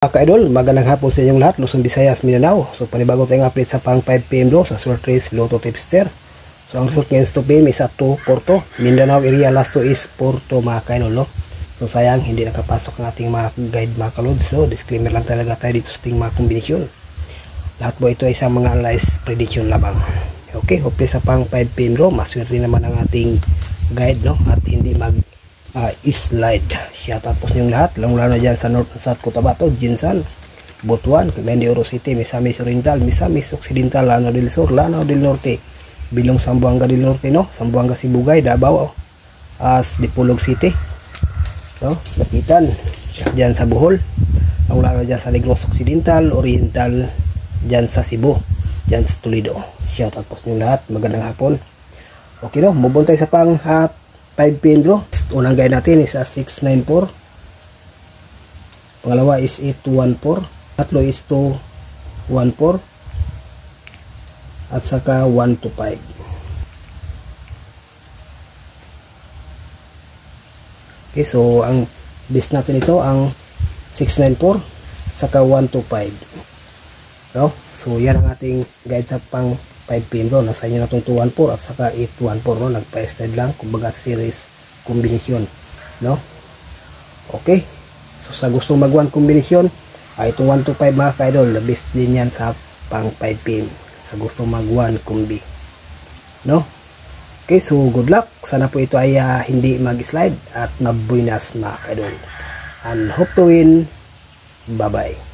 Mga ka-idol, magandang hapon sa inyong lahat, Luzon, Visayas, Mindanao. So panibago tayong update sa pang 5 PM draw sa Sword Race Lotto Tipster. So ang result ngayon sa 2 PM is at 2 Porto, Mindanao area. Last to is Porto, mga ka-idol, no? So sayang hindi nakapasok ang ating mga guide, mga ka-lods, no? Disclaimer lang talaga tayo dito sa ating mga kombinasyon. Lahat po ito ay sa mga analyze prediction lamang. Okay, hopefully sa pang 5 PM draw, maswerte naman ang ating guide, no? At hindi slide. Shoutout po sa inyong lahat, lalo na dyan sa North and South Cotabato, Jinsan, Butuan, Cagayan de Oro City, Misamis Oriental, Misamis Occidental, Lanao del Sur, Lanao del Norte, Bilong, Zamboanga del Norte, no? Zamboanga, Sibugay, Davao, Dipolog City, no? Lapitan, dyan sa Bohol, lalo dyan sa Negros Occidental, Oriental, dyan sa Cebu, dyan sa Toledo. Shoutout po sa inyong lahat, magandang hapon. Okay, no? Move on tayo sa pang 5 PM draw. Unang guide natin is 694. Pangalawa is 814. Tatlo is 214. At saka 125. Okay, so ang base natin ito ang 694 saka 125. No? So yan ang ating guide sa pang 5 PM draw. Nasa inyo na itong 214 at saka 814, no? Nagpa-slide lang, kumbaga series kombinasyon, no? Okay, so sa gustong mag 1 kombinasyon ay itong 125, mga ka-idol, the best din yan sa pang 5 PM sa gustong mag 1 kombi, no? Okay, so good luck, sana po ito ay hindi mag-slide at mabuinas, mga ka-idol, and hope to win. Bye bye.